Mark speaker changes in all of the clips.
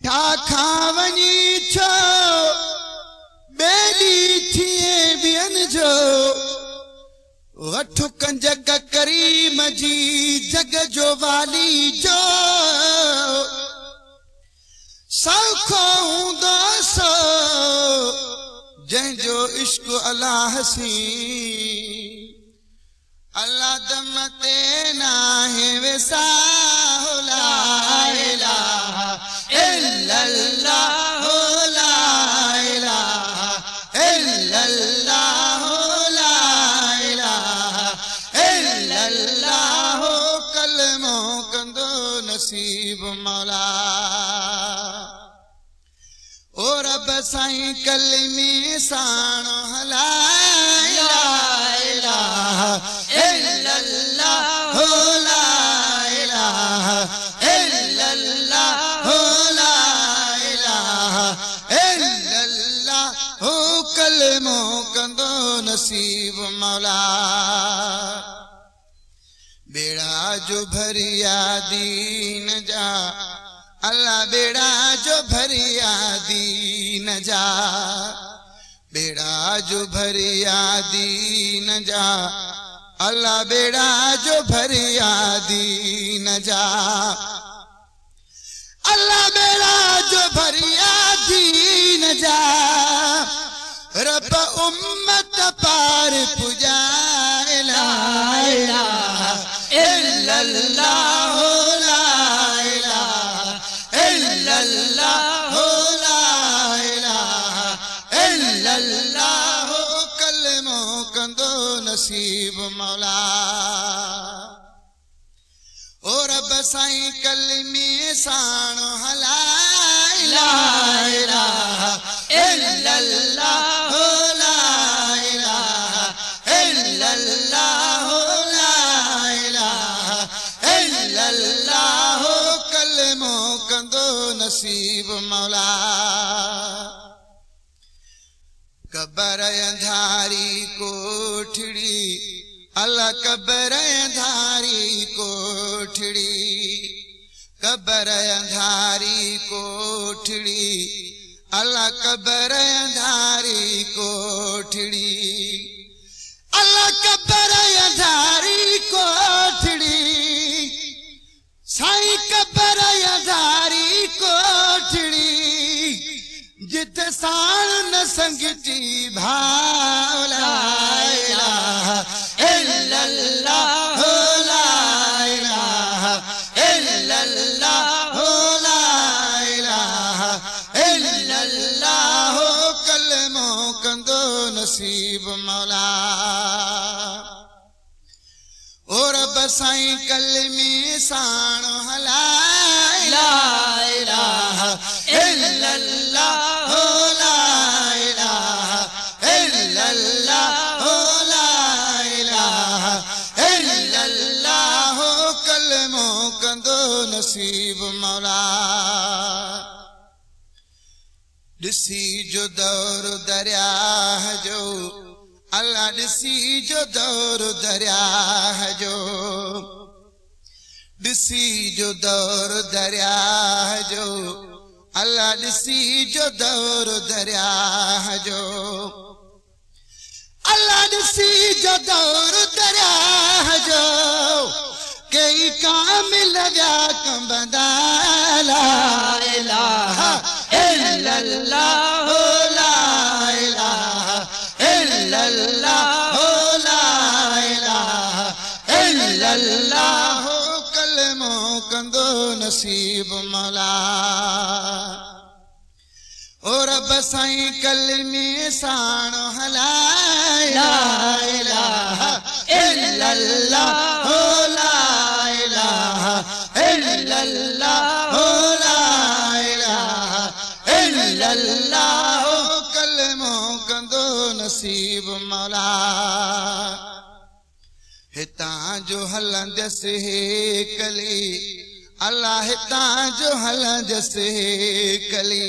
Speaker 1: ठाखा वनी छो बेली थिए बियन जो वठु कंज करीम जी जग जो वाली जो सौखो हूंदो सो जंहिंजो इश्क अल्लाह सी अल्लाह दम ते नाहे वेसाह ला इलाहा इल्लल्लाह ला इलाहा इल्लल्लाह ला इलाहा इल्लल्लाह कलमो कंदो नसीब मौला ओ रब साईं कलमे साण ला इलाहा इल्लल्लाह ला इलाहा इल्लल्लाह ला इलाहा इल्लल्लाह कलमो कंदो नसीब मौला बेड़ा जो भरिया दीन जा अल्लाह बेड़ा जो भरिया दीन जा बेड़ा जो भरिया दीन जा अल्लाह बेड़ा जो भरिया दीन जा अल्लाह बेड़ा जो भरिया दीन जा रब उम्मत पार पुजा ला इलाहा इल्लल्लाह ला इलाहा इल्लल्लाह ला इलाहा इल्लल्लाह कलमो कंदो नसीब मौला ओ रब साईं कलमे साण ला इलाहा इल्लल्लाह ला इलाहा इल्लल्लाह ला इलाहा इल्लल्लाह कलमो कंदो नसीब मौला कबर अंधारी कोठड़ी अल्लाह कबर अंधारी कोठड़ी कबर अंधारी कोठड़ी अल्लाह कबर अंधारी कोठड़ी अल्लाह कबर अंधारी कोठड़ी साईं कबर अंधारी कोठड़ी जिथे साण न संगती भाव ला इलाहा इल्लल्लाह ला इलाहा इल्लल्लाह ला इलाहा इल्लल्लाह कलमो कंदो नसीब मौला ओ रब साईं कलमे साण ला इलाहा इल्लल्लाह ला इलाहा इल्लल्लाह ला इलाहा इल्लल्लाह कलमो कंदो नसीब मौला ॾिसी जो दौर दरिया जो अल्लाह ॾिसी जो दौर दरिया जो ॾिसी जो दौर दरिया जो अल्लाह ॾिसी जो दौर दरिया जो अल्लाह ॾिसी जो दौर दरिया जो कई कामिल व्या कंबंदा ला इलाहा इल्लल्लाह ला इलाहा इल्लल्लाह ला इलाहा इल्लल्लाह कलमो कंदो नसीब मौला ओ रब साईं कलमे साण ला इलाहा इल्लल्लाह ला इलाहा इल्लल्लाह ला इलाहा इल्लल्लाह कलमो कंदो नसीब मौला हितां जो हलंदस हे कली अल्लाह हितां जो हलंदस हे कली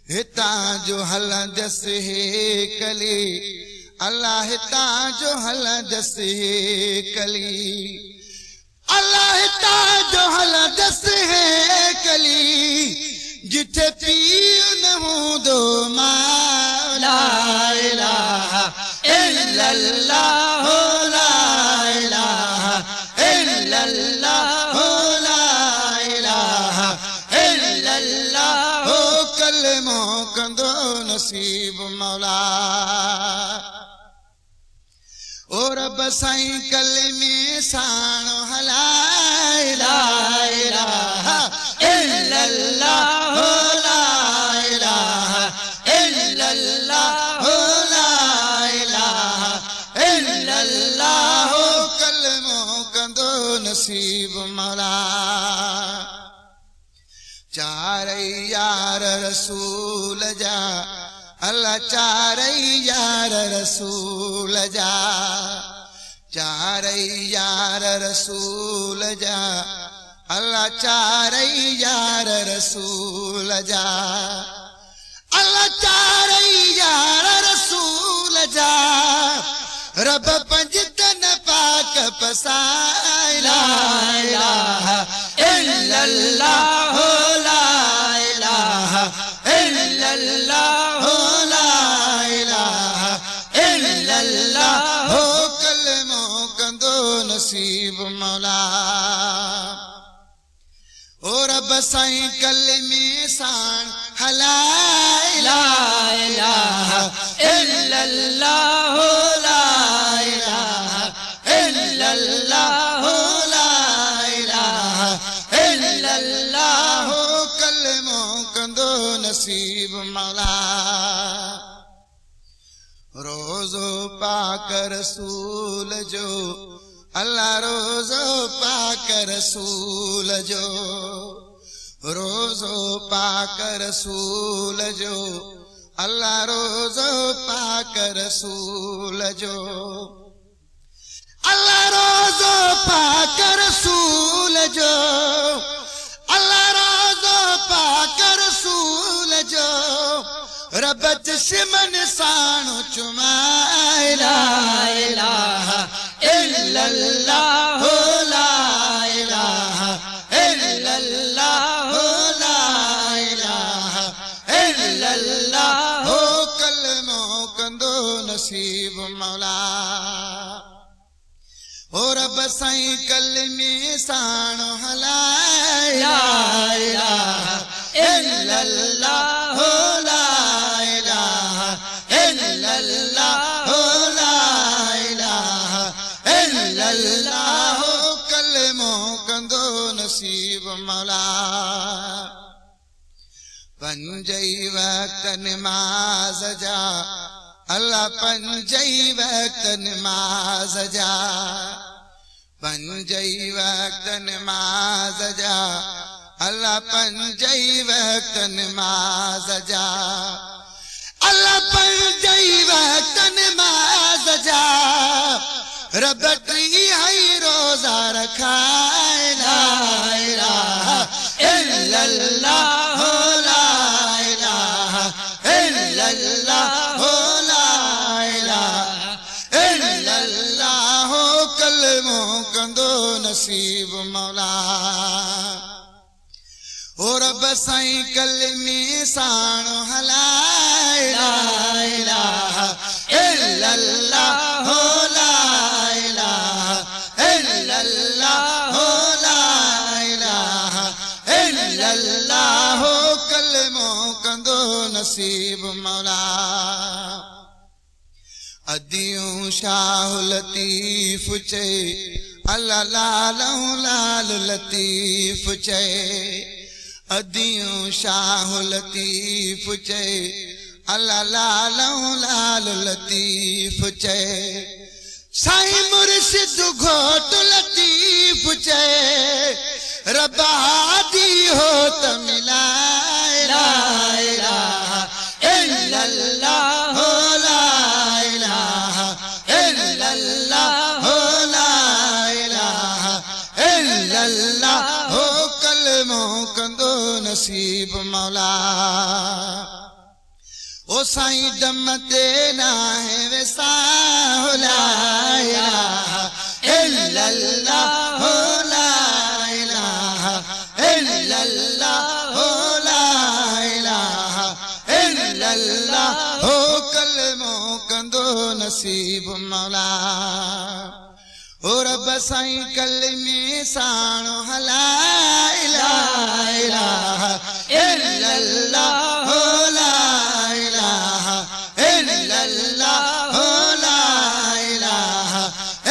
Speaker 1: हितां जो हलंदस हे कली अल्लाह हितां जो हलंदस हे कली अल्लाह हितां जो हलंदस हे कली इल्लल्लाह हो कलमो कंदो नसीब मौला ओ रब साईं कलमे साण हलाएलाहा इल्लल्लाह हो ला इलाहा इल्लल्लाह हो ला इलाहा इल्लल्लाह हो कलमो कंदो नसीब मौला चारै यार रसूल जा अल्लाह चारै यार रसूल जा चारै यार रसूल जा अल्लाह चारै यार रसूल जा अल्लाह चारै यार रसूल जा रब पंजतन पाक पसाए ला इलाहा इल्लल्लाह हो ला इलाहा इल्लल्लाह हो ला इलाहा इल्लल्लाह हो कलमो कंदो नसीब मौला ओ रब साईं कलमे साण हलाएलाहा इल्लल्लाह हो ला इलाहा इल्लल्लाह हो ला इलाहा इल्लल्लाह हो कलमो कंदो नसीब मौला रोज़ो पाक रसूल जो अल्लाह रोज़ो पाक रसूल जो रोज़ो पाक रसूल जो अल्लाह रोज़ो पाक रसूल जो अल्लाह रोज़ो पाक रसूल जो अल्लाह रोज़ो पाक रसूल जो रब चश्मन साणो चुमाए ला इलाहा इल्लल्लाह हो ला इलाहा इल्लल्लाह हो ला इलाहा इल्लल्लाह हो कलमो कंदो नसीब मौला ओ रब साईं कलमे साणो हलाए ला इलाहा इल्लल्लाह हो ला इलाहा इल्लल्लाह हो ला इलाहा इल्लल्लाह हो कलमो कंदो नसीब मौला पंजई वक्त नमाज जा अल्लाह पंजई वक्त नमाज जा पंजई वक्त नमाज जा अल्लाह पंजई वक्त नमाज जा अल्लाह पंजई वक्त नमाज जा रब टी है रोजा रखाए ला इलाहा इल्लल्लाह हो ला इलाहा इल्लल्लाह हो ला इलाहा इल्लल्लाह हो कलमो कंदो नसीब मौला ओ रब साईं कलमे साण हलाए ला इलाहा इल्लल्लाह हो ला इलाहा इल्लल्लाह हो ला इलाहा इल्लल्लाह हो कलमो कंदो नसीब मौला अदियूं शाह लतीफ चे अल्लाह लालू लाल लतीफ चे अदियूं शाह लतीफ चे अल्लाह लालू लाल लतीफ चे साईं मुर्शिद घोट लतीफ चे रब हादी हो त मिलाए ला इलाहा इल्लल्लाह हो ला इलाहा इल्लल्लाह हो ला इलाहा इल्लल्लाह हो कलमो कंदो नसीब मौला ओ साईं दम ते ना है वैसा हो ला इलाहा इल्लल्लाह हो ला इलाहा इल्लल्लाह हो ला इलाहा इल्लल्लाह हो कलमो कंदो नसीब मौला ओ रब साईं कलमे साण halaaeلاaله इल्लल्लाह ला इलाहा इल्लल्लाह ला इलाहा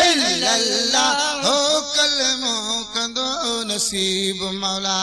Speaker 1: इल्लल्लाह हो कलमो कंदो नसीब मौला।